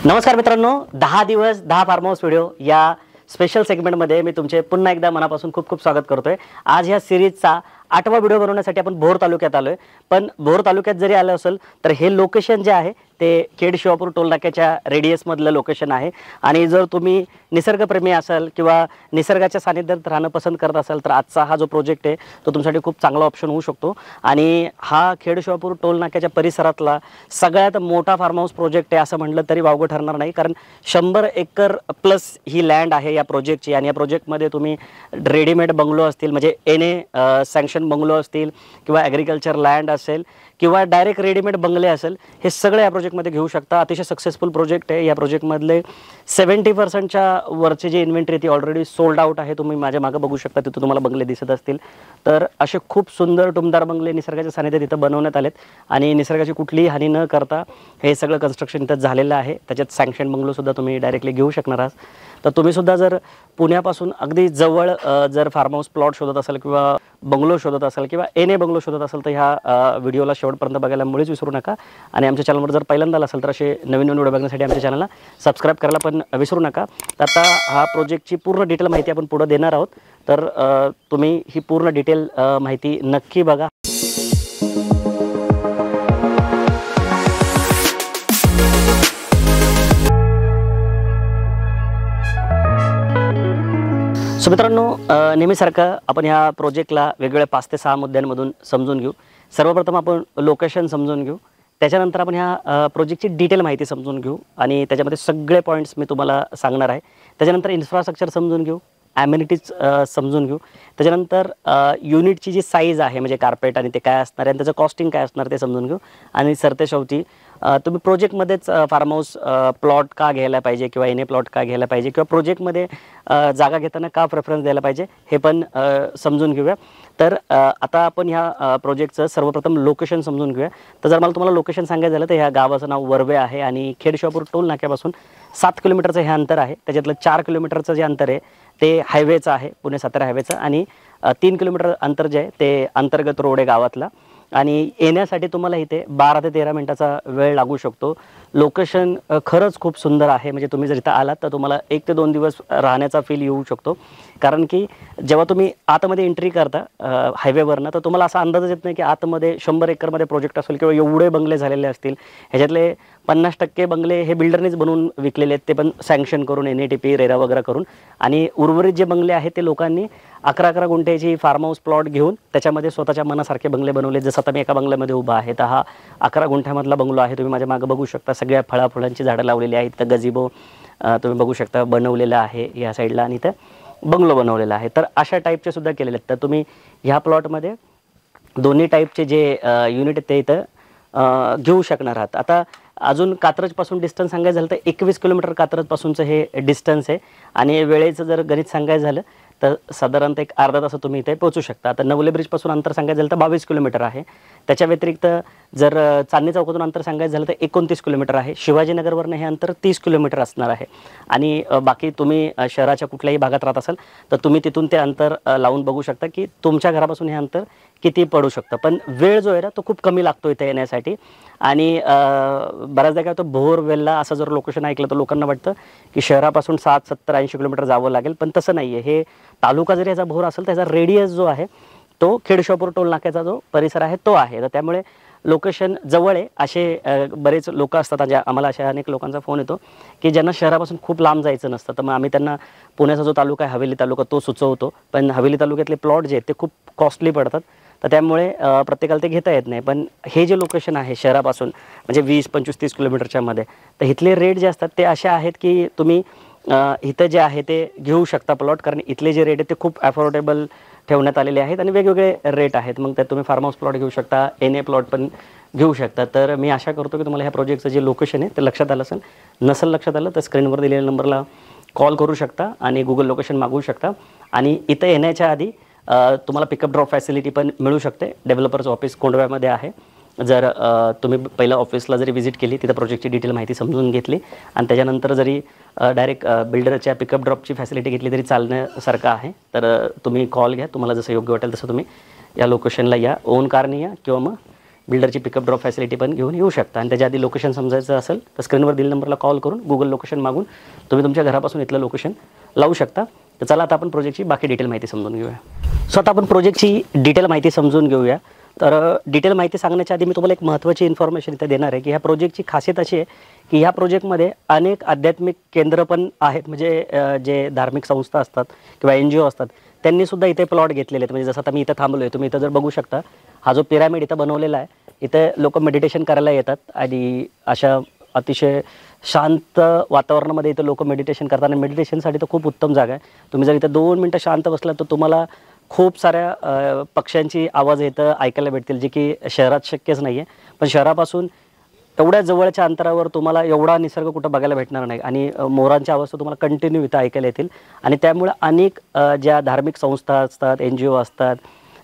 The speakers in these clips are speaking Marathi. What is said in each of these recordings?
नमस्कार मित्रांनो, 10 दिवस 10 फार्म हाऊस व्हिडिओ या स्पेशल सेगमेंटमध्ये मी तुमचे पुन्हा एकदा मनापासून खूप खूप स्वागत करतोय। आज ह्या सिरीजचा 8वा व्हिडिओ बनवण्यासाठी आपण भोर तालुक्यात आलोय। पण भोर तालुक्यात जरी आलं असेल तर हे लोकेशन जे आहे ते खेड शिवापूर टोल नाक्याच्या रेडियस मधलं लोकेशन आहे। आणि जर तुम्ही निसर्गप्रेमी असाल किंवा निसर्गाच्या सानिध्यात राहणं पसंत करत असाल तर आजचा हा जो प्रोजेक्ट आहे तो तुमच्यासाठी खूप चांगला ऑप्शन होऊ शकतो। आणि हा खेड शिवापूर टोल नाक्याच्या परिसरातला सगळ्यात मोठा फार्म हाऊस प्रोजेक्ट आहे असं म्हटलं तरी वावगं ठरणार नाही, कारण 100 एकर प्लस ही लँड आहे या प्रोजेक्टची। आणि या प्रोजेक्टमध्ये तुम्ही रेडीमेड बंगलो असतील म्हणजे सँक्शन बंगलो असतील किंवा ॲग्रिकल्चर लँड असेल किंवा डायरेक्ट रेडीमेड बंगले असेल, हे सगळे या प्रोजेक्टमध्ये घेऊ शकता। अतिशय सक्सेसफुल प्रोजेक्ट आहे। या प्रोजेक्टमधले 70% वरचे जे इन्व्हेंटरी ती ऑलरेडी सोल्ड आउट आहे। तुम्ही माझ्या मागे बघू शकता, तिथे तुम्हाला बंगले दिसत असतील। तर असे खूप सुंदर टुमदार बंगले निसर्गाच्या सानिध्यात इथं बनवण्यात आलेत आणि निसर्गाची कुठलीही हानी न करता हे सगळं कन्स्ट्रक्शन इथं झालेलं आहे। त्याच्यात सँक्शन बंगलो सुद्धा तुम्ही डायरेक्टली घेऊ शकणार आहात। तर तुम्ही सुद्धा जर पुण्यापासून अगदी जवळ जर फार्म हाऊस प्लॉट शोधत असाल किंवा बंगलो शोधत असाल किंवा बंगलो शोधत असाल तर ह्या व्हिडिओला शेवटपर्यंत बघायला मुळीच विसरू नका। आणि आमच्या चॅनलवर जर पहिल्यांदा असाल तर असे नवीन व्हिडिओ बघण्यासाठी आमच्या चॅनलला सबस्क्राईब करायला पण विसरू नका। तर आता हा प्रोजेक्टची पूर्ण डिटेल माहिती आपण पुढे देणार आहोत, तर तुम्ही ही पूर्ण डिटेल माहिती नक्की बघा। सो मित्रांनो, नेहमीसारखं आपण ह्या प्रोजेक्टला वेगवेगळ्या 5 ते 6 मुद्द्यांमधून समजून घेऊ। सर्वप्रथम आपण लोकेशन समजून घेऊ, त्याच्यानंतर आपण ह्या प्रोजेक्टची डिटेल माहिती समजून घेऊ आणि त्याच्यामध्ये सगळे पॉईंट्स मी तुम्हाला सांगणार आहे। त्याच्यानंतर इन्फ्रास्ट्रक्चर समजून घेऊ, ॲम्युनिटीज समजून घेऊ, त्याच्यानंतर युनिटची जी साईज आहे म्हणजे कार्पेट आणि ते काय असणार आहे आणि त्याचं कॉस्टिंग काय असणार ते समजून घेऊ। आणि सरतेशेवटी तुम्ही प्रोजेक्टमध्येच फार्म हाऊस प्लॉट का घ्यायला पाहिजे किंवा प्लॉट का घ्यायला पाहिजे किंवा प्रोजेक्टमध्ये जागा घेताना का प्रेफरन्स द्यायला पाहिजे हे पण समजून घेऊया। तर आता आपण ह्या प्रोजेक्टचं सर्वप्रथम लोकेशन समजून घेऊया। तर जर मला तुम्हाला लोकेशन सांगायचं झालं तर ह्या गावाचं नाव वर्वे आहे आणि खेड शिवापूर टोल नाक्यापासून 7 किलोमीटरचं हे अंतर आहे। त्याच्यातलं 4 किलोमीटरचं जे अंतर आहे ते हायवेचं आहे, पुणे सातारा हायवेचं, आणि 3 किलोमीटर अंतर जे आहे ते अंतर्गत रोड आहे गावातला। आणि येण्यासाठी तुम्हाला इथे 12 ते 13 मिनिटाचा वेळ लागू शकतो। लोकेशन खरंच खूप सुंदर आहे, म्हणजे तुम्ही जर इथं आलात तर तुम्हाला 1 ते 2 दिवस राहण्याचा फील येऊ शकतो। कारण की जेव्हा तुम्ही आतमध्ये एंट्री करता हायवेवरनं तर तुम्हाला असा अंदाजच येत नाही की आतमध्ये 100 एकरमध्ये प्रोजेक्ट असेल किंवा एवढे बंगले झालेले असतील। ह्याच्यातले 50% बंगले हे बिल्डरनीच बनवून विकलेले आहेत, ते पण सँक्शन करून NATP रेरा वगैरे करून। आणि उर्वरित जे बंगले आहेत ते लोकांनी 11-11 गुंठ्याची फार्म हाऊस प्लॉट घेऊन त्याच्यामध्ये स्वतःच्या मनासारखे बंगले बनवले। जसं आता मी एका बंगल्यामध्ये उभा आहे तर हा 11 गुंठ्यामधला बंगलो आहे। तुम्ही माझ्या मागे बघू शकता, सगळ्या फळाफुलांची झाडं लावलेली आहेत। तर गजिबो तुम्ही बघू शकता बनवलेलं आहे या साईडला, आणि इथं बंगलो बनवलेला आहे। तर अशा टाईपचे सुद्धा केलेले आहेत। तर तुम्ही ह्या प्लॉटमध्ये दोन्ही टाईपचे जे युनिट आहेत ते इथं घेऊ शकणार आहात। आता अजून कात्रजपासून डिस्टन्स सांगायचं झालं तर 21 किलोमीटर कात्रजपासूनचं हे डिस्टन्स आहे। आणि वेळेचं जर गणित सांगायचं झालं तर साधारणतः एक अर्धा तासात तुम्ही इथे पोहोचू शकता। आता नवले ब्रिजपासून अंतर सांगायचं झालं तर 22 किलोमीटर आहे। त्याच्या व्यतिरिक्त जर चांदणी चौकातून अंतर सांगायचं झालं तर 29 किलोमीटर आहे। शिवाजीनगरवरनं हे अंतर 30 किलोमीटर असणार आहे। आणि बाकी तुम्ही शहराच्या कुठल्याही भागात राहत असाल तर तुम्ही तिथून ते अंतर लावून बघू शकता की तुमच्या घरापासून हे अंतर किती पडू शकतं। पण वेळ जो आहे ना तो खूप कमी लागतो इथे येण्यासाठी। आणि बऱ्याचदा काय होतं, भोर वेल्ला असं जर लोकेशन ऐकलं तर लोकांना वाटतं की शहरापासून 60, 70, 80 किलोमीटर जावं लागेल, पण तसं नाही आहे। हे तालुका जरी याचा भोर असेल त्याचा रेडियस जो आहे तो खेड शिवापूर टोल नाक्याचा जो परिसर आहे तो आहे। तर त्यामुळे लोकेशन जवळ आहे। असे बरेच लोक असतात, आम्हाला अशा अनेक लोकांचा फोन येतो की ज्यांना शहरापासून खूप लांब जायचं नसतं, तर मग आम्ही त्यांना पुण्याचा जो तालुका आहे हवेली तालुका तो सुचवतो। पण हवेली तालुक्यातले प्लॉट जे आहेत ते खूप कॉस्टली पडतात, तर त्यामुळे प्रत्येकाला ते घेता येत नाही। पण हे जे लोकेशन आहे शहरापासून म्हणजे 20, 25, 30 किलोमीटरच्या मध्ये, तर इथले रेट जे असतात ते असे आहेत की तुम्ही इथं जे आहे ते घेऊ शकता प्लॉट, कारण इथले जे रेट आहेत ते खूप अफोर्डेबल ठेवण्यात आलेले आहेत आणि वेगवेगळे रेट आहेत। मग त्यात तुम्ही फार्म हाऊस प्लॉट घेऊ शकता, प्लॉट पण घेऊ शकता। तर मी आशा करतो की तुम्हाला ह्या प्रोजेक्टचं जे लोकेशन आहे ते लक्षात आलं असेल। नसेल लक्षात आलं तर स्क्रीनवर दिलेल्या नंबरला कॉल करू शकता आणि गुगल लोकेशन मागवू शकता। आणि इथं येण्याच्या आधी तुम्हाला पिकअप ड्रॉप फॅसिलिटी पण मिळू शकते। डेव्हलपर्स ऑफिस कोंडव्यामध्ये आहे। जर तुम्ही पहिलं ऑफिसला जरी व्हिजिट केली, तिथं प्रोजेक्टची डिटेल माहिती समजून घेतली आणि त्याच्यानंतर जरी डायरेक्ट बिल्डरच्या पिकअप ड्रॉपची फॅसिलिटी घेतली तरी चालण्यासारखं आहे। तर तुम्ही कॉल घ्या, तुम्हाला जसं योग्य वाटेल तसं तुम्ही या लोकेशनला या, ओन कारने या किंवा मग बिल्डरची पिकअप ड्रॉप फॅसिलिटी पण घेऊन येऊ शकता. आणि त्याच्या आधी लोकेशन समजायचं असेल तर स्क्रीनवर दिलेल्या नंबरला कॉल करून गुगल लोकेशन मागून तुम्ही तुमच्या घरापासून इथलं लोकेशन लावू शकता. तर चला आता आपण प्रोजेक्टची बाकी डिटेल माहिती समजून घेऊया. सो आता आपण प्रोजेक्टची डिटेल माहिती समजून घेऊया. तर डिटेल माहिती सांगण्याच्या आधी मी तुम्हाला एक महत्त्वाची इन्फॉर्मेशन इथे देणार आहे की ह्या प्रोजेक्टची खासियत अशी आहे की ह्या प्रोजेक्टमध्ये अनेक आध्यात्मिक केंद्र पण आहेत. म्हणजे जे धार्मिक संस्था असतात किंवा NGO असतात त्यांनीसुद्धा इथे प्लॉट घेतलेले आहेत. म्हणजे जसं आता मी इथं थांबलो आहे, तुम्ही इथं जर बघू शकता हा जो पिरामिड इथं बनवलेला आहे, इथे लोक मेडिटेशन करायला येतात आणि अशा अतिशय शांत वातावरणामध्ये इथं लोक मेडिटेशन करतात. आणि मेडिटेशनसाठी तर खूप उत्तम जागा आहे. तुम्ही जर इथं 2 मिनटं शांत बसलात तर तुम्हाला खूप साऱ्या पक्ष्यांची आवाज इथं ऐकायला भेटतील, जे की शहरात शक्यच नाही आहे. पण शहरापासून एवढ्या जवळच्या अंतरावर तुम्हाला एवढा निसर्ग कुठं बघायला भेटणार नाही. आणि मोरांच्या आवाज तर तुम्हाला कंटिन्यू इथं ऐकायला येतील. आणि त्यामुळे अनेक ज्या धार्मिक संस्था असतात, NGO असतात,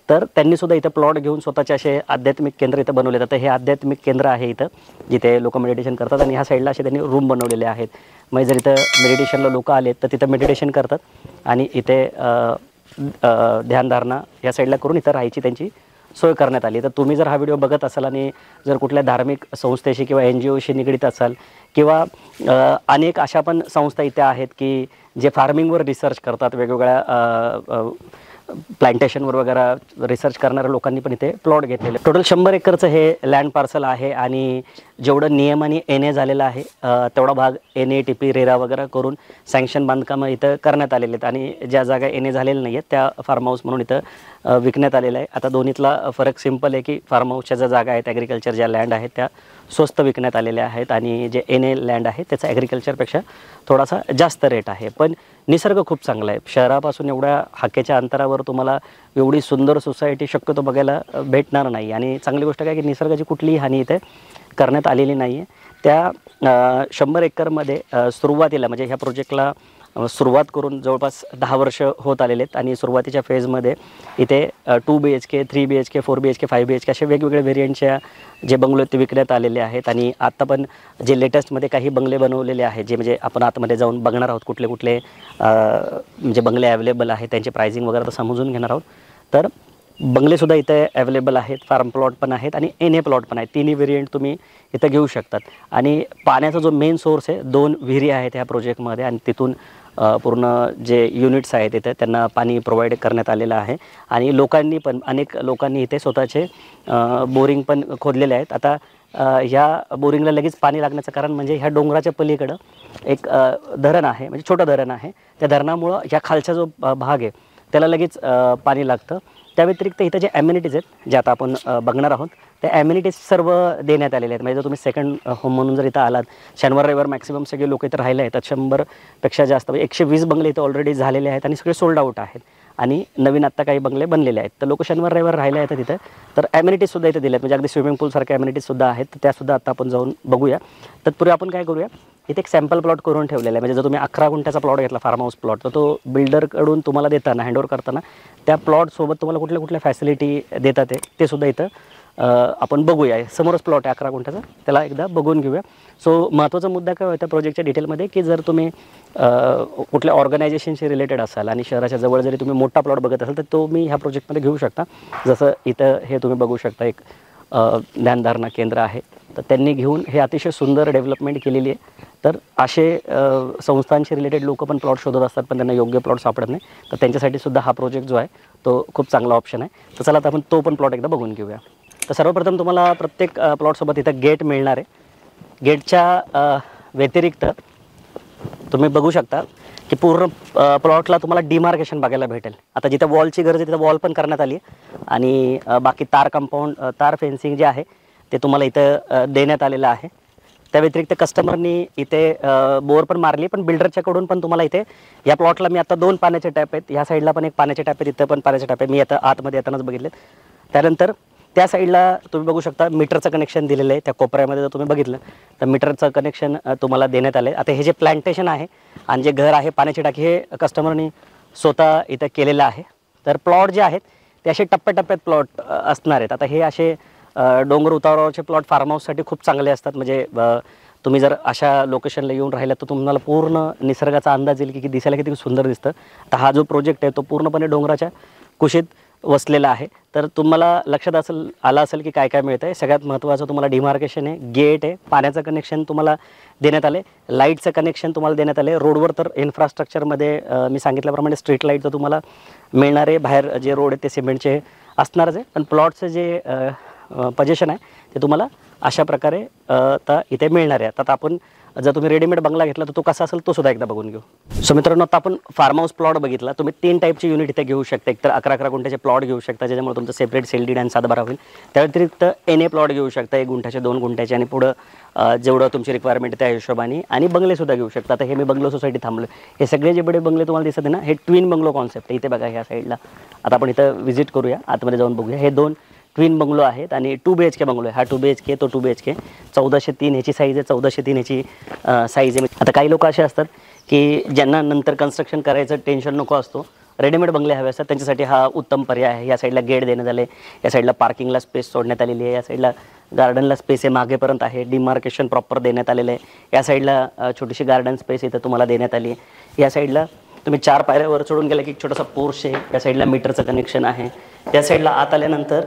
तर त्यांनीसुद्धा इथं प्लॉट घेऊन स्वतःचे असे आध्यात्मिक केंद्र इथं बनवले जातात. हे आध्यात्मिक केंद्र आहे इथं, जिथे लोक मेडिटेशन करतात. आणि ह्या साईडला असे त्यांनी रूम बनवलेले आहेत. मग जर इथं मेडिटेशनला लोक आले तर तिथं मेडिटेशन करतात आणि इथे ध्यानधारणा या साईडला करून इथं राहायची त्यांची सोय करण्यात आली. तर तुम्ही जर हा व्हिडिओ बघत असाल आणि जर कुठल्या धार्मिक संस्थेशी किंवा NGOशी निगडीत असाल किंवा अनेक अशा पण संस्था इथे आहेत की जे फार्मिंगवर रिसर्च करतात, वेगवेगळ्या प्लांटेशनवर वगैरे रिसर्च करणाऱ्या लोकांनी पण इथे प्लॉट घेतलेले. टोटल 100 एकरचं हे लँड पार्सल आहे. आणि जेवढं नियमाने NA झालेलं आहे तेवढा भाग NA, TP, रेरा वगैरे करून सँक्शन बांधकामं इथं करण्यात आलेले आहेत. आणि ज्या जागा NA झालेल्या नाही आहेत त्या फार्म हाऊस म्हणून इथं विकण्यात आलेलं आहे. आता दोन्हीतला फरक सिंपल आहे की फार्म हाऊसच्या ज्या जागा आहेत, ॲग्रिकल्चर ज्या लँड आहेत त्या स्वस्त विकण्यात आलेल्या आहेत. आणि जे NA लँड आहे त्याचा ॲग्रिकल्चरपेक्षा थोडासा जास्त रेट आहे. पण निसर्ग खूप चांगला आहे. शहरापासून एवढ्या हाकेच्या अंतरावर तुम्हाला एवढी सुंदर सोसायटी शक्यतो बघायला भेटणार नाही. आणि चांगली गोष्ट काय की निसर्गाची कुठलीही हानी इथे करण्यात आलेली नाही आहे. त्या 100 एकरमध्ये सुरुवातीला म्हणजे ह्या प्रोजेक्टला सुरुवात करून जवळपास 10 वर्ष होत आलेले आहेत. आणि सुरुवातीच्या फेजमध्ये इथे 2 BHK, 3 BHK, 4 BHK, 5 BHK असे वेगवेगळे व्हेरियंटच्या जे बंगलो ते विकण्यात आलेले आहेत. आणि आता पण जे लेटेस्टमध्ये काही बंगले बनवलेले आहेत, जे म्हणजे आपण आतमध्ये जाऊन बघणार आहोत कुठले कुठले म्हणजे बंगले अवेलेबल आहेत, त्यांचे प्राइसिंग वगैरे तर समजून घेणार आहोत. तर बंगलेसुद्धा इथे अवेलेबल आहेत, फार्म प्लॉट पण आहेत आणि NA प्लॉट पण आहेत. तिन्ही व्हेरियंट तुम्ही इथं घेऊ शकतात. आणि पाण्याचा जो मेन सोर्स आहे, 2 विहिरी आहेत ह्या प्रोजेक्टमध्ये. आणि तिथून पूर्ण जे युनिट्स आहेत इथे त्यांना पाणी प्रोव्हाइड करण्यात आलेलं आहे. आणि लोकांनी पण अनेक लोकांनी इथे स्वतःचे बोरिंग पण खोदलेले आहेत. आता ह्या बोरिंगला लगेच पाणी लागण्याचं कारण म्हणजे ह्या डोंगराच्या पलीकडं एक धरण आहे, म्हणजे छोटं धरण आहे. त्या धरणामुळं ह्या खालचा जो भाग आहे त्याला लगेच पाणी लागतं. त्या व्यतिरिक्त इथं जे ॲम्युनिटीज आहेत, जे आता आपण बघणार आहोत, त्या ॲम्युनिटीज सर्व देण्यात आलेले आहेत. म्हणजे जर तुम्ही सेकंड होम म्हणून जर इथं आलात, शनिवार रविवार मॅक्सिमम सगळे लोक इथं राहिले आहेत. 100पेक्षा जास्त म्हणजे 120 बंगले इथं ऑलरेडी झालेले आहेत आणि सगळे सोल्ड आउट आहेत. आणि नवीन आत्ता काही बंगले बनलेले आहेत. तर लोक शनिवार रविवार राहिले आहेत तिथं. तर ॲम्युनिटीजसुद्धा इथे दिल्या आहेत, म्हणजे अगदी स्विमिंग पूलसारख्या ॲम्युनिटीजसुद्धा आहेत. तर त्यासुद्धा आता आपण जाऊन बघूया. तत्पूर्वी आपण काय करूया, इथे एक सॅम्पल प्लॉट करून ठेवलेला आहे. म्हणजे जर तुम्ही 11 गुंठ्याचा प्लॉट घेतला फार्म हाऊस प्लॉट, तर तो बिल्डरकडून तुम्हाला देताना, हँडओव्हर करताना त्या प्लॉटसोबत तुम्हाला कुठल्या कुठल्या फॅसिलिटी देतात ते सुद्धा इथं आपण बघूया. समोरच प्लॉट आहे 11 गुंठ्याचा, त्याला एकदा बघून घेऊया. सो महत्त्वाचा मुद्दा काय होता प्रोजेक्टच्या डिटेलमध्ये की जर तुम्ही कुठल्या ऑर्गनायझेशनशी रिलेटेड असाल आणि शहराच्या जवळ जरी तुम्ही मोठा प्लॉट बघत असाल तर तो मी ह्या प्रोजेक्टमध्ये घेऊ शकता. जसं इथं हे तुम्ही बघू शकता एक ध्यानधारणा केंद्र आहे. तर त्यांनी घेऊन हे अतिशय सुंदर डेव्हलपमेंट केलेली आहे. तर असे संस्थांशी रिलेटेड लोक पण प्लॉट शोधत असतात पण त्यांना योग्य प्लॉट सापडत नाही. तर त्यांच्यासाठी सुद्धा हा प्रोजेक्ट जो आहे तो खूप चांगला ऑप्शन आहे. तर चला आता आपण तो पण प्लॉट एकदा बघून घेऊया. तर सर्वप्रथम तुम्हाला प्रत्येक प्लॉटसोबत इथं गेट मिळणार आहे. गेटच्या व्यतिरिक्त तुम्ही बघू शकता की पूर्ण प्लॉटला तुम्हाला डिमार्केशन बघायला भेटेल. आता जिथं वॉलची गरज आहे तिथं वॉल पण करण्यात आली आहे. आणि बाकी तार कंपाऊंड, तार फेन्सिंग जे आहे ते तुम्हाला इथं देण्यात आलेलं आहे. त्या व्यतिरिक्त कस्टमरनी इथे बोर पण मारली, पण बिल्डरच्याकडून पण तुम्हाला इथे या प्लॉटला मी आता 2 पाण्याचे टॅप आहेत. ह्या साईडला पण एक पाण्याचे टॅप आहेत, इथं पण पाण्याचे टॅप आहेत. मी आता आतमध्ये येतानाच बघितलेत. त्यानंतर त्या साईडला तुम्ही बघू शकता मीटरचं कनेक्शन दिलेलं आहे. त्या कोपऱ्यामध्ये जर तुम्ही बघितलं तर मीटरचं कनेक्शन तुम्हाला देण्यात आलं आहे. आता हे जे प्लांटेशन आहे आणि जे घर आहे, पाण्याची टाकी, हे कस्टमरनी स्वतः इथं केलेलं आहे. तर प्लॉट जे आहेत ते असे टप्प्याटप्प्यात प्लॉट असणार आहेत. आता हे असे डोंगर उतारावरचे प्लॉट फार्म हाऊससाठी खूप चांगले असतात. म्हणजे तुम्ही जर अशा लोकेशनला येऊन राहिला तर तुम्हाला पूर्ण निसर्गाचा अंदाज येईल की दिसायला किती सुंदर दिसतं. तर हा जो प्रोजेक्ट आहे तो पूर्णपणे डोंगराच्या कुशीत वसलेला आहे. तर तुम्हाला लक्षात आलं असेल की काय काय मिळतं आहे. सगळ्यात महत्त्वाचं तुम्हाला डिमार्केशन आहे, गेट आहे, पाण्याचं कनेक्शन तुम्हाला देण्यात आले, लाईटचं कनेक्शन तुम्हाला देण्यात आले. रोडवर तर इन्फ्रास्ट्रक्चरमध्ये मी सांगितल्याप्रमाणे स्ट्रीट लाईट तर तुम्हाला मिळणार आहे. बाहेर जे रोड आहेत ते सिमेंटचे असणारच आहे, पण प्लॉटचं जे पोझिशन आहे ते तुम्हाला अशा प्रकारे आता इथे मिळणार आहे. आता आपण जर तुम्ही रेडीमेड बंगला घेतला तर तो कसा असेल तो सुद्धा एकदा बघून घेऊ. सो मित्रांनो, आता आपण फार्म हाऊस प्लॉट बघितला. तुम्ही 3 टाईपचे युनिट इथे घेऊ शकता. एक तर 11-11 गुंठ्याचे प्लॉट घेऊ शकता, ज्याच्यामुळे तुमचं सेपरेट सेल डीड आणि सातबारा होईल. त्या व्यतिरिक्त एन ए प्लॉट घेऊ शकता, 1 गुंठ्याचे, 2 गुंठ्याचे, आणि पुढं जेवढं तुमची रिक्वायरमेंट त्या हिशोबाने, आणि बंगलेसुद्धा घेऊ शकता. आता हे मी बंगलो सोसायटी थांबलो. हे सगळे जे बडे बंगले तुम्हाला दिसत आहे ना, हे ट्विन बंगलो कॉन्सेप्ट आहे. इथे बघा ह्या साईडला. आता आपण इथं व्हिजिट करूया, आतमध्ये जाऊन बघूया. हे 2 ट्विन बंगलो आहेत आणि 2 BHK बंगलो आहे. हा 2 BHK, तो 2 BHK. 1403 ह्याची साईज आहे, 1403 ह्याची साईज आहे. आता काही लोक असे असतात की ज्यांना नंतर कन्स्ट्रक्शन करायचं टेन्शन नको असतो, रेडीमेड बंगले हवे असतात, त्यांच्यासाठी हा उत्तम पर्याय आहे. या साईडला गेट देण्यात आले, या साईडला पार्किंगला स्पेस सोडण्यात आलेली आहे, या साईडला गार्डनला स्पेस आहे मागेपर्यंत आहे, डिमार्केशन प्रॉपर देण्यात आलेलं आहे. या साईडला छोटीशी गार्डन स्पेस इथं तुम्हाला देण्यात आली आहे. या साईडला तुम्ही 4 पायऱ्यावर चढून गेला की एक छोटासा पोर्च आहे. या साईडला मीटरचं कनेक्शन आहे. या साईडला आत आल्यानंतर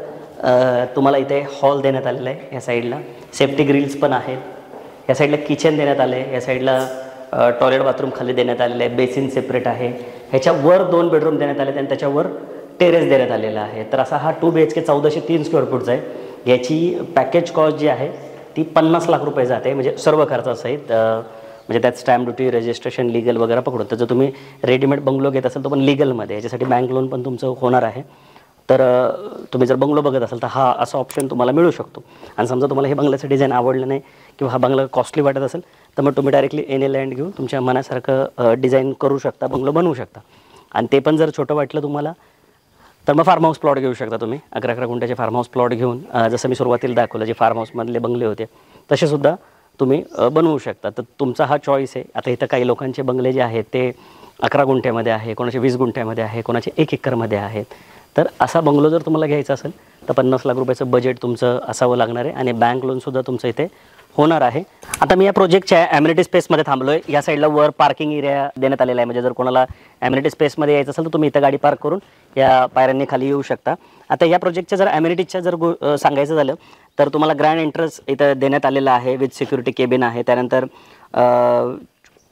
तुम्हाला इथे हॉल देण्यात आलेला आहे. या साईडला सेफ्टी ग्रिल्स पण आहेत. या साईडला किचन देण्यात आलं आहे. या साईडला टॉयलेट बाथरूम खाली देण्यात आलेलं आहे, बेसिन सेपरेट आहे. ह्याच्यावर 2 बेडरूम देण्यात आले आणि त्याच्यावर टेरेस देण्यात आलेला आहे. तर असा हा 2 BHK 1403 स्क्वेअर फूटचा आहे. याची पॅकेज कॉस्ट जी आहे ती 50 लाख रुपये जाते, म्हणजे सर्व खर्चासहित. म्हणजे त्यात स्टॅम्प ड्युटी, रजिस्ट्रेशन, लीगल वगैरे पकडून. तर जर तुम्ही रेडीमेड बंगलो घेत असाल तर पण लीगलमध्ये, याच्यासाठी बँक लोन पण तुमचं होणार आहे. तर तुम्ही जर बंगलो बघत असाल तर हा असा ऑप्शन तुम्हाला मिळू शकतो. आणि समजा तुम्हाला हे बंगल्याचं डिझाईन आवडलं नाही किंवा हा बंगला कॉस्टली वाटत असेल तर मग तुम्ही डायरेक्टली एन ए लँड घेऊन तुमच्या मनासारखं डिझाईन करू शकता, बंगलो बनवू शकता. आणि ते पण जर छोटं वाटलं तुम्हाला तर मग फार्म हाऊस प्लॉट घेऊ शकता तुम्ही. 11-11 गुंठ्याचे फार्म हाऊस प्लॉट घेऊन, जसं मी सुरुवातीला दाखवलं जे फार्म हाऊसमधले बंगले होते तसेसुद्धा तुम्ही बनवू शकता. तर तुमचा हा चॉईस आहे. आता इथं काही लोकांचे बंगले जे आहेत ते 11 गुंठ्यामध्ये आहे, कोणाचे 20 गुंठ्यामध्ये आहे, कोणाचे 1 एकरमध्ये आहेत. तर असा बंगलो जर तुम्हाला घ्यायचा असेल तर 50 लाख रुपयाचं बजेट तुमचं असावं लागणार आहे आणि बँक लोनसुद्धा तुमचं इथे होणार आहे. आता मी या प्रोजेक्टच्या ॲम्युनिटी स्पेसमध्ये थांबलो आहे. या साईडला वर पार्किंग एरिया देण्यात आलेला आहे, म्हणजे जर कोणाला ॲम्युनिटी स्पेसमध्ये यायचं असेल तर तुम्ही इथं गाडी पार्क करून या पायऱ्यांनी खाली येऊ शकता. आता या प्रोजेक्टच्या जर ॲम्युनिटीजच्या जर सांगायचं झालं तर तुम्हाला ग्रँड एंट्रन्स इथं देण्यात आलेला आहे, विथ सिक्युरिटी केबिन आहे. त्यानंतर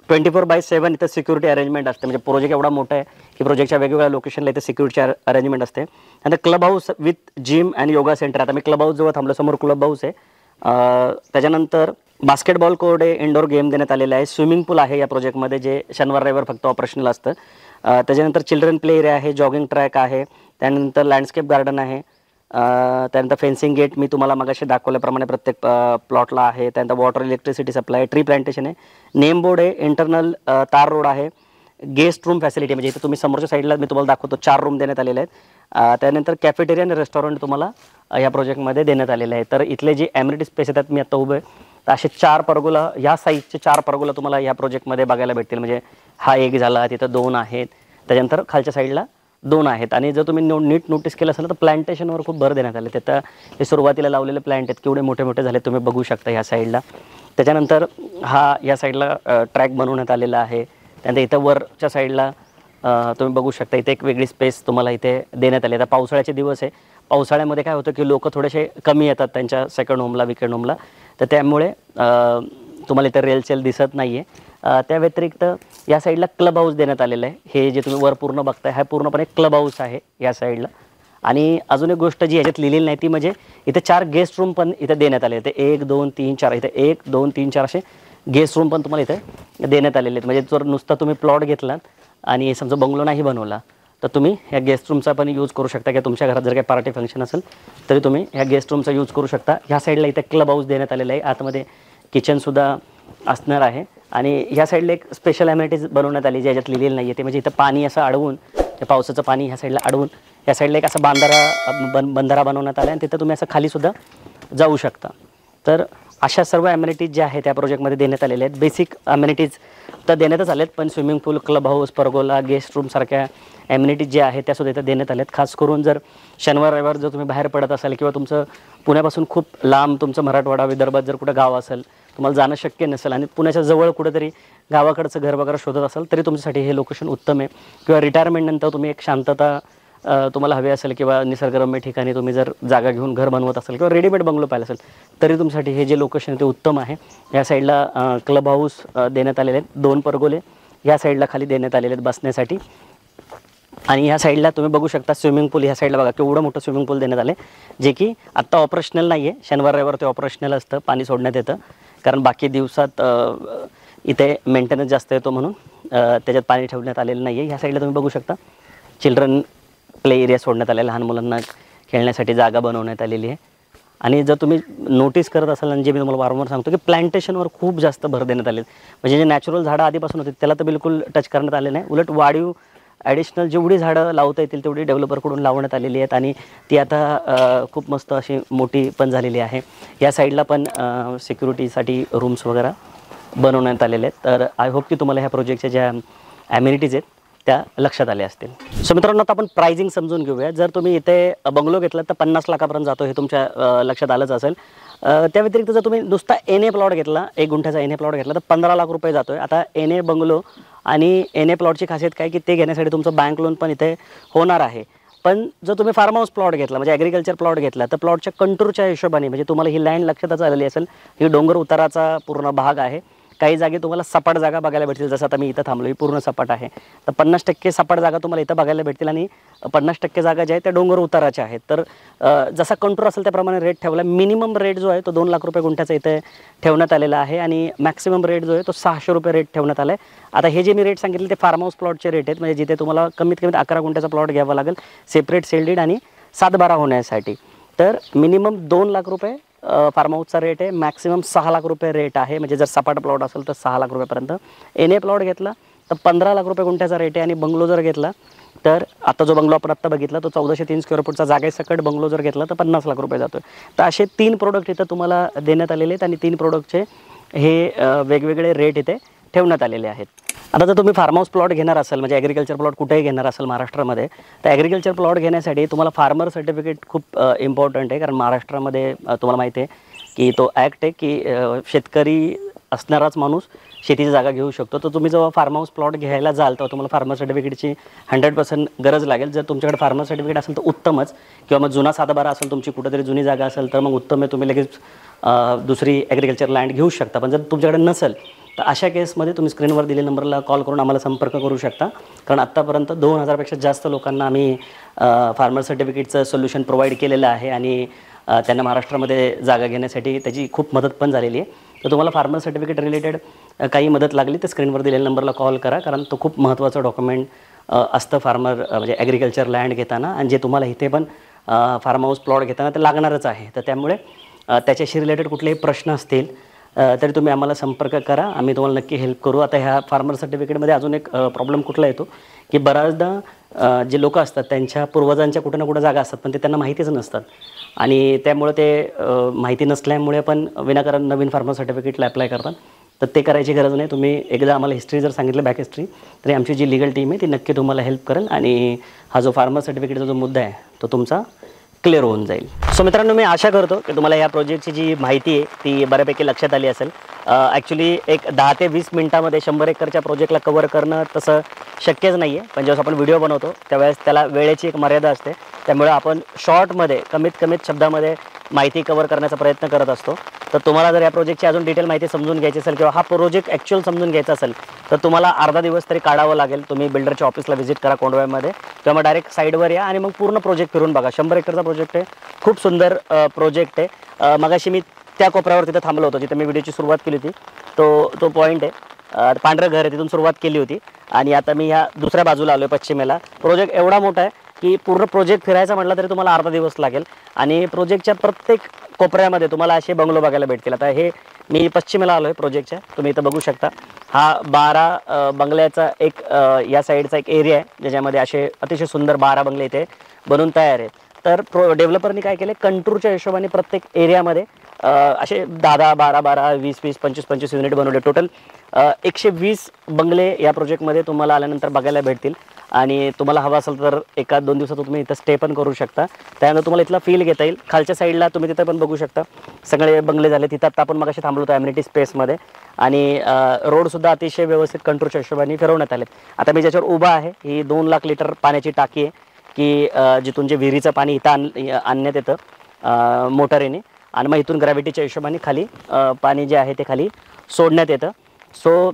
24/7 इथं सिक्युरिटी अरेंजमेंट असते. म्हणजे प्रोजेक्ट एवढा मोठा आहे की प्रोजेक्टच्या वेगवेगळ्या लोकेशनला इथे सिक्युरिटीची अरेंजमेंट असते. आणि club house with gym and yoga centre. आता मी क्लब हाऊस जवळ थांबलो, समोर क्लब हाऊस आहे. त्याच्यानंतर बास्केटबॉल कोर्ट आहे, इंडोर गेम देण्यात आलेला आहे, स्विमिंग पूल आहे या प्रोजेक्टमध्ये, जे शनिवार रविवार फक्त ऑपरेशनल असतं. त्याच्यानंतर चिल्ड्रन प्ले एरिया आहे, जॉगिंग ट्रॅक आहे, त्यानंतर लँडस्केप गार्डन आहे, त्यानंतर फेन्सिंग गेट मी तुम्हाला मगाशी दाखवल्याप्रमाणे प्रत्येक प्लॉटला आहे. त्यानंतर water electricity supply, tree plantation आहे, नेम बोर्ड आहे, इंटरनल तार रोड आहे, गेस्ट रूम फॅसिलिटी, म्हणजे इथे तुम्ही समोरच्या साईडला मी तुम्हाला दाखवतो 4 रूम देण्यात आलेले आहेत. त्यानंतर कॅफेटेरिया आणि रेस्टॉरंट तुम्हाला या प्रोजेक्टमध्ये देण्यात आलेले आहे. तर इथले जे ॲम्युनिटी स्पेस येतात मी आता उभे तर असे 4 परगोला, या साईजचे 4 परगोला तुम्हाला या प्रोजेक्टमध्ये बघायला भेटतील. म्हणजे हा एक झाला, तिथं 2 आहेत, त्याच्यानंतर खालच्या साईडला 2 आहेत. आणि जर तुम्ही नीट नोटीस केलं असेल तर प्लांटेशनवर खूप भर देण्यात आले. तिथं हे सुरुवातीला लावलेले प्लांट आहेत, केवढे मोठे मोठे झाले तुम्ही बघू शकता ह्या साईडला. त्याच्यानंतर हा या साईडला ट्रॅक बनवण्यात आलेला आहे. त्यानंतर इथं वरच्या साईडला तुम्ही बघू शकता इथे एक वेगळी स्पेस तुम्हाला इथे देण्यात आली. आता पावसाळ्याचे दिवस आहे, पावसाळ्यामध्ये काय होतं की लोक थोडेसे कमी येतात त्यांच्या सेकंड होमला, विकेंड होमला, तर त्यामुळे तुम्हाला इथे रेलचेल दिसत नाही आहे. त्या व्यतिरिक्त या साईडला क्लब हाऊस देण्यात आलेलं आहे. हे जे तुम्ही वर पूर्ण बघताय हा पूर्णपणे क्लब हाऊस आहे या साईडला. आणि अजून एक गोष्ट जी ह्याच्यात लिहिलेली नाही ती म्हणजे इथे 4 गेस्ट रूम पण इथे देण्यात आले. इथे 1, 2, 3, 4 इथे 1, 2, 3, 4 असे गेस्ट रूम पण तुम्हाला इथे देण्यात आलेले आहेत. म्हणजे जर नुसता तुम्ही प्लॉट घेतलात आणि समजा बंगलो नाही बनवला तर तुम्ही ह्या गेस्ट रूमचा पण यूज करू शकता, किंवा तुमच्या घरात जर काही पार्टी फंक्शन असेल तरी तुम्ही ह्या गेस्ट रूमचा यूज करू शकता. ह्या साईडला इथे क्लब हाऊस देण्यात आलेलं आहे, आतमध्ये किचनसुद्धा असणार आहे. आणि ह्या साईडला एक स्पेशल ॲम्युनिटीज बनवण्यात आली जी याच्यात लिहिलेली नाही आहे. ते म्हणजे इथं पाणी असं अडवून, ते पावसाचं पाणी ह्या साईडला अडवून या साईडला एक असा बंधारा बनवण्यात आला आहे आणि तिथं तुम्ही असं खालीसुद्धा जाऊ शकता. तर अशा सर्व ॲम्युनिटीज ज्या आहेत त्या प्रोजेक्टमध्ये देण्यात आलेल्या आहेत. बेसिक ॲम्युनिटीज तर देण्यातच आलेत, पण swimming pool, club house, pergola, guest room सारख्या ॲम्युनिटीज ज्या आहेत त्यासुद्धा इथं देण्यात आल्यात. खास करून जर शनिवार रविवार जर तुम्ही बाहेर पडत असाल किंवा तुमचं पुण्यापासून खूप लांब तुमचं मराठवाडा, विदर्भात जर कुठं गाव असेल, तुम्हाला जाणं शक्य नसेल आणि पुण्याच्या जवळ कुठेतरी गावाकडचं घर वगैरे शोधत असाल तरी तुमच्यासाठी हे लोकेशन उत्तम आहे. किंवा रिटायरमेंटनंतर तुम्ही एक शांतता तुम्हाला हवे असेल किंवा निसर्गरम्य ठिकाणी तुम्ही जर जागा घेऊन घर बनवत असाल किंवा रेडीमेड बंगलो पाहिलं असेल तरी तुमच्यासाठी हे जे लोकेशन आहे ते उत्तम आहे. या साईडला क्लब हाऊस देण्यात आलेले आहेत, 2 परगोले या साईडला खाली देण्यात आलेले आहेत बसण्यासाठी. आणि ह्या साईडला तुम्ही बघू शकता स्विमिंग पूल. ह्या साईडला बघा केवढं मोठं स्विमिंग पूल देण्यात आले, जे की आत्ता ऑपरेशनल नाही आहे. शनिवार रविवार ते ऑपरेशनल असतं, पाणी सोडण्यात येतं, कारण बाकी दिवसात इथे मेंटेनन्स जास्त येतो म्हणून त्याच्यात पाणी ठेवण्यात आलेलं नाही आहे. ह्या साईडला तुम्ही बघू शकता चिल्ड्रन प्ले एरिया सोडण्यात आलेला, लहान मुलांना खेळण्यासाठी जागा बनवण्यात आलेली आहे. आणि जर तुम्ही नोटीस करत असाल, आणि जे मी तुम्हाला वारंवार सांगतो की प्लांटेशनवर खूप जास्त भर देण्यात आले, म्हणजे जे नॅचरल झाडं आधीपासून होती त्याला तर बिलकुल टच करण्यात आले नाही. उलट वाढीव ॲडिशनल जेवढी झाडं लावता येतील तेवढी डेव्हलपरकडून लावण्यात आलेली आहेत आणि ती आता खूप मस्त अशी मोठी पण झालेली आहे. या साईडला पण सिक्युरिटीसाठी रूम्स वगैरे बनवण्यात आलेले आहेत. तर आय होप की तुम्हाला ह्या प्रोजेक्टच्या ज्या ॲम्युनिटीज आहेत त्या लक्षात आल्या असतील. सो मित्रांनो, आता आपण प्राइसिंग समजून घेऊया. जर तुम्ही इथे बंगलो घेतला तर 50 लाखापर्यंत जातो, हे तुमच्या लक्षात आलंच असेल. त्या व्यतिरिक्त जर तुम्ही नुसता एन ए प्लॉट घेतला, 1 गुंठ्याचा एन ए प्लॉट घेतला तर 15 लाख रुपये जातो आहे. आता एन ए बंगलो आणि एन ए प्लॉटची खासियत काय की ते घेण्यासाठी तुमचं बँक लोन पण इथे होणार आहे. पण जर तुम्ही फार्म हाऊस प्लॉट घेतला, म्हणजे ॲग्रिकल्चर प्लॉट घेतला, तर प्लॉटच्या कंटूरच्या हिशोबाने, म्हणजे तुम्हाला ही लँड लक्षातच आलेली असेल, ही डोंगर उताराचा पूर्ण भाग आहे. काही जागी तुम्हाला सपाट जागा बघायला भेटतील, जसं आता मी इथं थांबलो, ही पूर्ण सपाट आहे. तर 50% सपाट जागा तुम्हाला इथं बघायला भेटतील आणि 50% जागा ज्या आहेत त्या डोंगर उताराच्या आहेत. तर जसा कंटूर असेल त्याप्रमाणे रेट ठेवला. मिनिमम रेट जो आहे तो 2 लाख रुपये गुंठ्याचा इथे ठेवण्यात आलेला आहे आणि मॅक्सिमम रेट जो आहे तो 600 रुपये रेट ठेवण्यात आला आहे. आता हे जे मी रेट सांगितले ते फार्म हाऊस प्लॉटचे रेट आहेत, म्हणजे जिथे तुम्हाला कमीत कमी 11 गुंठ्याचा प्लॉट घ्यावा लागेल सेपरेट सेल्डेड आणि 7-12 होण्यासाठी. तर मिनिमम 2 लाख रुपये फार्म हाऊसचा रेट आहे, मॅक्सिमम 6 लाख रुपये रेट आहे. म्हणजे जर सपाट प्लॉट असेल तर 6 लाख रुपयेपर्यंत. एन ए प्लॉट घेतला तर 15 लाख रुपये गुंठ्याचा रेट आहे. आणि बंगलो जर घेतला तर आता जो बंगलो आपण आत्ता बघितला तो 1403 स्क्वेअर फूटचा जागेसकट बंगलो जर घेतला तर 50 लाख रुपये जातो. तर असे 3 प्रोडक्ट इथं तुम्हाला देण्यात आलेले आहेत आणि 3 प्रोडक्टचे हे वेगवेगळे रेट इथे ठेवण्यात आलेले आहेत. आता जर तुम्ही फार्म हाऊस प्लॉट घेणार असाल, म्हणजे ॲग्रिकल्चर प्लॉट कुठेही घेणार असाल महाराष्ट्रामध्ये, तर ॲग्रिकल्चर प्लॉट घेण्यासाठी तुम्हाला फार्मर सर्टिफिकेट खूप इम्पॉर्टंट आहे. कारण महाराष्ट्रामध्ये तुम्हाला माहिती आहे की तो ॲक्ट आहे की शेतकरी असणाराच माणूस शेतीची जागा घेऊ शकतो. तर तुम्ही जेव्हा फार्म हाऊस प्लॉट घ्यायला जाल तेव्हा तुम्हाला फार्मर सर्टिफिकेटची 100% गरज लागेल. जर तुमच्याकडे फार्मर सर्टिफिकेट असेल तर उत्तमच, किंवा मग जुना 7-12 असेल तुमची कुठेतरी जुनी जागा असेल तर मग उत्तम आहे, तुम्ही लगेच दुसरी ॲग्रिकल्चर लँड घेऊ शकता. पण जर तुमच्याकडे नसेल तर अशा केसमध्ये तुम्ही स्क्रीनवर दिलेल्या नंबरला कॉल करून आम्हाला संपर्क करू शकता. कारण आत्तापर्यंत 2000पेक्षा जास्त लोकांना आम्ही फार्मर सर्टिफिकेटचं सोल्युशन प्रोव्हाइड केलेलं आहे आणि त्यांना महाराष्ट्रामध्ये जागा घेण्यासाठी त्याची खूप मदत पण झालेली आहे. तर तुम्हाला फार्मर सर्टिफिकेट रिलेटेड काही मदत लागली तर स्क्रीनवर दिलेल्या नंबरला कॉल करा, कारण तो खूप महत्त्वाचं डॉक्युमेंट असतं फार्मर म्हणजे ॲग्रिकल्चर लँड घेताना, आणि जे तुम्हाला इथे पण फार्म हाऊस प्लॉट घेताना ते लागणारच आहे. तर त्यामुळे त्याच्याशी रिलेटेड कुठलेही प्रश्न असतील तरी तुम्ही आम्हाला संपर्क करा, आम्ही तुम्हाला नक्की हेल्प करू. आता ह्या फार्मर सर्टिफिकेटमध्ये अजून एक प्रॉब्लेम कुठला येतो की बऱ्याचदा जे लोक असतात त्यांच्या पूर्वजांच्या कुठं ना कुठं जागा असतात पण ते त्यांना माहितीच नसतात, आणि त्यामुळे ते माहिती नसल्यामुळे पण विनाकारण नवीन फार्मर सर्टिफिकेटला अप्लाय करतात. तर ते करायची गरज नाही. तुम्ही एकदा आम्हाला हिस्ट्री जर सांगितलं, बॅक हिस्ट्री, तरी आमची जी लीगल टीम आहे ती नक्की तुम्हाला हेल्प करेल आणि हा जो फार्मर सर्टिफिकेटचा जो मुद्दा आहे तो तुमचा क्लिअर होऊन जाईल. सो मित्रांनो, मी आशा करतो की तुम्हाला या प्रोजेक्टची जी माहिती आहे ती बऱ्यापैकी लक्षात आली असेल. ॲक्च्युली एक 10 ते 20 मिनिटामध्ये 100 एकरच्या प्रोजेक्टला कव्हर करणं तसं शक्यच नाही आहे. पण जेव्हा आपण व्हिडिओ बनवतो त्यावेळेस त्याला वेळेची एक मर्यादा असते, त्यामुळे आपण शॉर्टमध्ये कमीत कमीत शब्दामध्ये माहिती कव्हर करण्याचा प्रयत्न करत असतो. तर तुम्हाला जर या प्रोजेक्टची अजून डिटेल माहिती समजून घ्यायची असेल किंवा हा प्रोजेक्ट ॲक्च्युअल समजून घ्यायचा असेल तर तुम्हाला अर्धा दिवस तरी काढावं लागेल. तुम्ही बिल्डरच्या ऑफिसला व्हिजिट करा कोंडव्यामध्ये, किंवा मग डायरेक्ट साईडवर या आणि मग पूर्ण प्रोजेक्ट फिरून बघा. 100 एकरचा प्रोजेक्ट आहे, खूप सुंदर प्रोजेक्ट आहे. मगाशी मी त्या कोपऱ्यावर तिथं थांबलो होतो जिथं मी व्हिडिओची सुरुवात केली होती, तो पॉईंट आहे. पांढरं घर आहे, तिथून सुरुवात केली होती आणि आता मी ह्या दुसऱ्या बाजूला आलो आहे पश्चिमेला. प्रोजेक्ट एवढा मोठा आहे की पूर्ण प्रोजेक्ट फिरायचा म्हटलं तरी तुम्हाला अर्धा दिवस लागेल आणि प्रोजेक्टच्या प्रत्येक कोपऱ्यामध्ये तुम्हाला असे बंगलो बघायला भेटतील. आता हे मी पश्चिमेला आलो आहे प्रोजेक्टच्या, तुम्ही इथं बघू शकता. हा 12 बंगल्याचा एक या साईडचा एक एरिया आहे ज्याच्यामध्ये असे अतिशय सुंदर 12 बंगले इथे बनून तयार आहेत. तर डेव्हलपरनी काय केले, कंटूरच्या हिशोबाने प्रत्येक एरियामध्ये असे 10-10, 12-12, 20-20, 25-25 युनिट बनवले. टोटल 120 बंगले या प्रोजेक्टमध्ये तुम्हाला आल्यानंतर बघायला भेटतील. आणि तुम्हाला हवा असेल तर 1-2 दिवसात तुम्ही इथं स्टे पण करू शकता. त्यानंतर तुम्हाला इथला फील घेता येईल. खालच्या साईडला तुम्ही तिथं पण बघू शकता सगळे बंगले झाले. तिथं आता आपण मगाशी थांबलो होतो ॲम्युनिटी स्पेसमध्ये, आणि रोडसुद्धा अतिशय व्यवस्थित कंटूरच्या हिशोबाने फिरवण्यात आले. आता मी ज्याच्यावर उभा आहे ही 2 लाख लिटर पाण्याची टाकी आहे. की जिथून जे विहिरीचं पाणी इथं आणण्यात येतं मोटारीने आणि मग इथून ग्रॅव्हिटीच्या हिशोबाने खाली पाणी जे आहे ते खाली सोडण्यात येतं. सो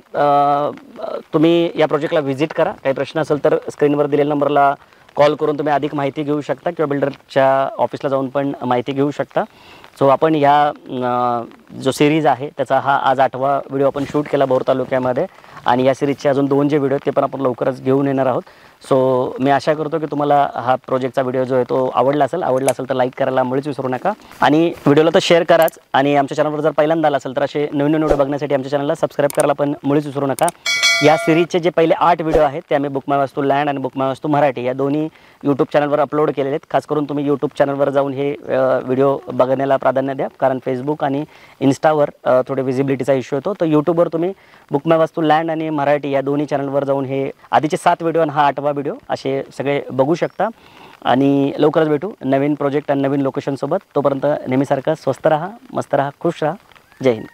तुम्ही या प्रोजेक्टला व्हिजिट करा. काही प्रश्न असेल तर स्क्रीनवर दिलेल्या नंबरला कॉल करून तुम्ही अधिक माहिती घेऊ शकता किंवा बिल्डरच्या ऑफिसला जाऊन पण माहिती घेऊ शकता. सो आपण ह्या जो सिरीज आहे त्याचा हा आज 8वा व्हिडिओ आपण शूट केला भोर तालुक्यामध्ये आणि या सिरीजचे अजून 2 जे व्हिडिओ ते पण आपण लवकरच घेऊन येणार आहोत. सो मी आशा करतो की तुम्हाला हा प्रोजेक्टचा व्हिडिओ जो आहे तो आवडला असेल तर लाईक करायला मुळीच विसरू नका आणि व्हिडिओला तर शेअर कराच आणि आमच्या चॅनलवर जर पहिल्यांदा आला असेल तर असे नवीन व्हिडिओ बघण्यासाठी आमच्या चॅनलला सबस्क्राईब करायला पण मुळीच विसरू नका. या सिरीजचे जे पहिले 8 व्हिडिओ आहेत ते आम्ही बुक माय वास्तू लँड आणि बुक माय वास्तू मराठी या दोन्ही यूट्यूब चॅनलवर अपलोड केलेले आहेत. खास करून तुम्ही यूट्यूब चॅनलवर जाऊन हे व्हिडिओ बघण्याला प्राधान्य द्या, कारण फेसबुक आणि इन्स्टावर थोडे विजिबिलिटीचा इश्यू येतो. तर यूट्यूबवर तुम्ही बुक माय वास्तू लँड आणि मराठी या दोन्ही चॅनलवर जाऊन हे आधीचे 7 व्हिडिओ आणि हा 8वा व्हिडिओ असे सगळे बघू शकता. आणि लवकरच भेटू नवीन प्रोजेक्ट आणि नवीन लोकेशनसोबत. तोपर्यंत नेहमीसारखं स्वस्त राहा, मस्त राहा, खुश राहा. जय हिंद.